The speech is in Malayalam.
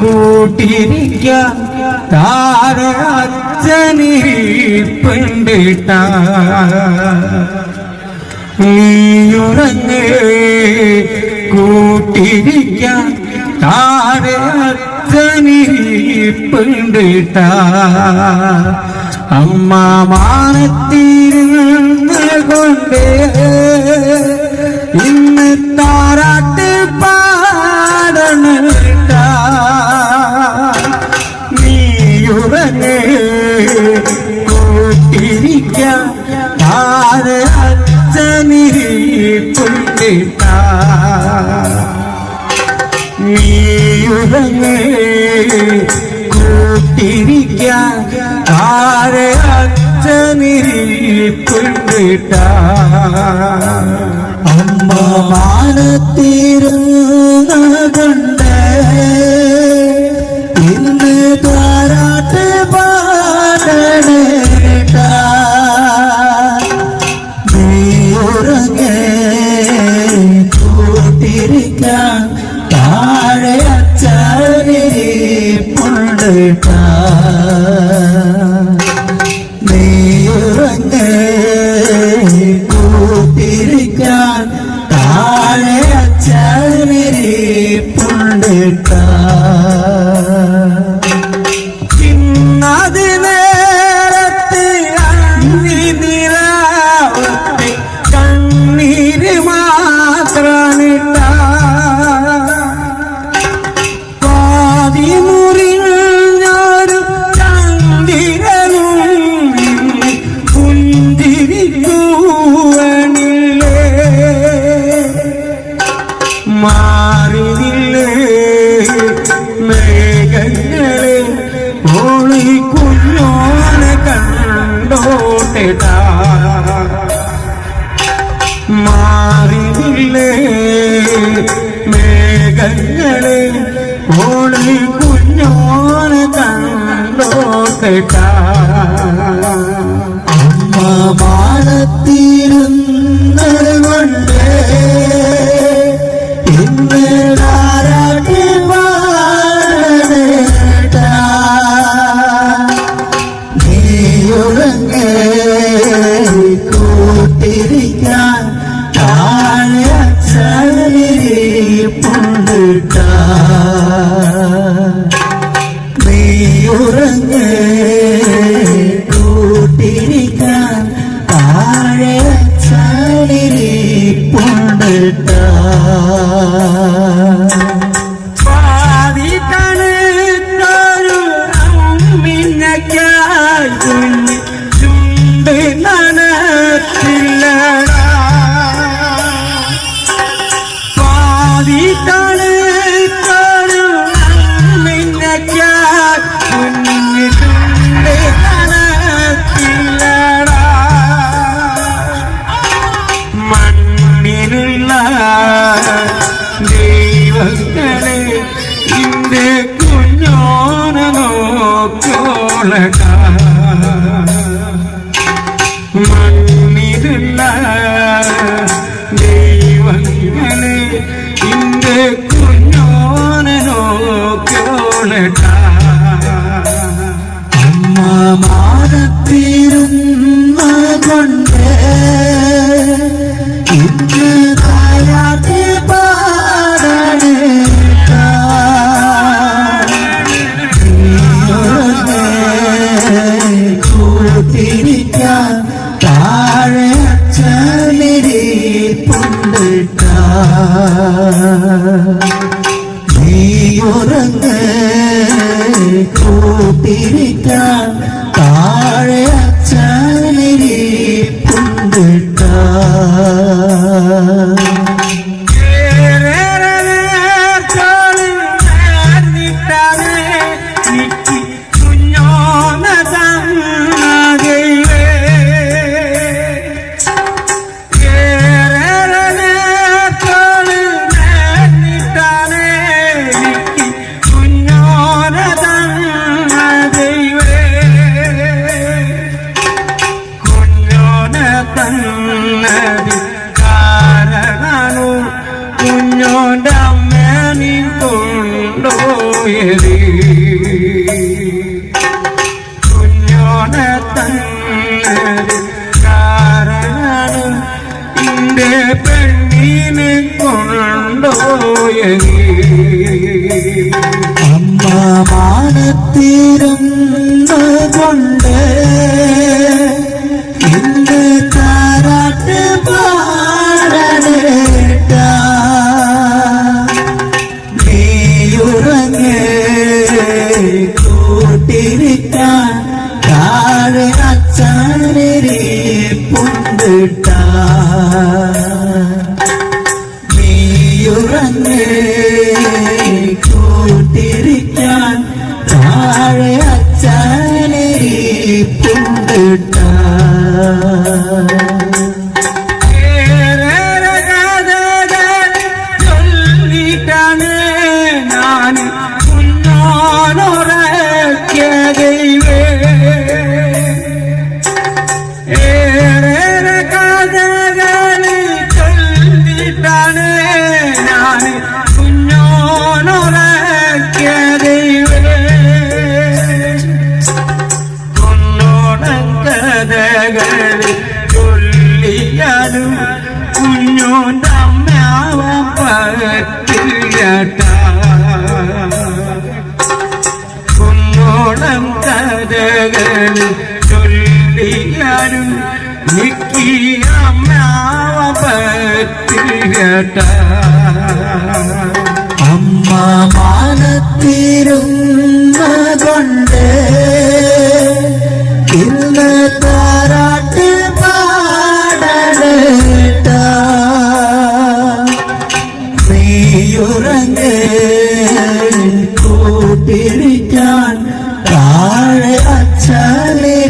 കൂട്ടിരിക്കാൻ താര അച്ഛനിരിപ്പുണ്ടിട്ട നീയുറങ്ങ് കൂട്ടിരിക്കാൻ താര അച്ഛനിരിപ്പുണ്ടിട്ട അമ്മ മാനത്തിരുന്ന് കൊണ്ട് ഇന്ന് താരാട്ട് നീയുറങ്ങ് കൂട്ടിരിക്കാൻ താര അച്ഛനിരിപ്പുണ്ടിട്ട നീയുറങ്ങ് കൂട്ടിരിക്കാൻ താര അച്ഛനിരിപ്പുണ്ടിട്ട അമ്മ മാനത്തിരുന്ന കൊണ്ട് ഇന്ന് താരാട്ട് പാടണേട്ട നീയുറങ്ങ് കൂട്ടിരിക്കാൻ താഴെ അച്ഛനിരിപ്പുണ്ടിട്ട നീയുറങ്ങ് കൂട്ടിരിക്കാൻ താഴെ അച്ഛനിരിപ്പുണ്ടിട്ട ഇന്നത് നേരത്ത് അന്തിനിലാവത്ത് കണ്ണീര് മാത്രമിട്ട പാതിമുറിഞ്ഞൊരു ചന്ദ്രനും പുഞ്ചിരിക്കൂവനില്ലേ മാറിനില്ലേ മേഘങ്ങളെ ഓളി കുഞ്ഞോനെ കണ്ടോട്ട മാറിനില്ലേ മേഘങ്ങളെ ഓളി കുഞ്ഞോനെ കണ്ടോട്ട അമ്മ മാനത്തിരുന്ന കൊണ്ട് ഇന്ന് താരാട്ട് പാടണേട്ട നീയുറങ്ങ് കൂട്ടിരിക്കാൻ താഴെ അച്ഛനിരിപ്പുണ്ടിട്ട നീയുറങ്ങ് കൂട്ടിരിക്കാൻ താഴെ അച്ഛനിരിപ്പുണ്ടിട്ട പാതിക്കണൊരു അമ്മിനക്കായി കുഞ്ഞ് ചുണ്ട് നനത്തില്ലടാ പാതിക്കണൊരു അമ്മിനക്കായി കുഞ്ഞ് ചുണ്ട് നനത്തില്ലടാ മണ്ണിലുള്ള ദൈവങ്ങളെ ഇന്റെ കുഞ്ഞോനെ നോക്കോളട മണ്ണിലുള്ള ദൈവങ്ങളെ ഇന്റെ കുഞ്ഞോനെ നോക്കോളട അമ്മ മാനത്തിരുന്ന കൊണ്ട് ഇന്ന് താരാട്ട് പാടണേട്ട നീയുറങ്ങ് കൂട്ടിരിക്കാൻ താഴെ അച്ഛനിരിപ്പുണ്ടിട്ട നീയുറങ്ങ് കൂട്ടിരിക്കാൻ താഴെ അച്ഛനിരിപ്പുണ്ടിട്ട തന്നതി കാരണ പോയേ അമ്മ മാനത്തിരുന്ന് കൊണ്ട് ഇന്ന് താരാട്ട് പാടേട്ട നീയുറങ്ങേ കൂട്ടിരിക്കാൻ താഴെ അച്ഛനിരിപ്പുണ്ടിട്ട നീയുറങ്ങേ കൂട്ടിരിക്കാൻ താഴെ അച്ഛനിരിപ്പുണ്ടിട്ട ചൊല്ലിയാലും കുഞ്ഞോന്റെ അമ്മാവൻ പറ്റില്ലട്ട കുന്നോളം കഥകൾ ചൊല്ലിയാലും എനിക്ക് അമ്മാവൻ പറ്റില്ലട്ട അമ്മ മാനത്തിരുന്ന കൊണ്ട് ഇന്ന് താരാട്ട് പാടേട്ട നീയുറങ്ങേ കൂട്ടിരിക്കാൻ താഴെ അച്ഛനിരിപ്പുണ്ടിട്ട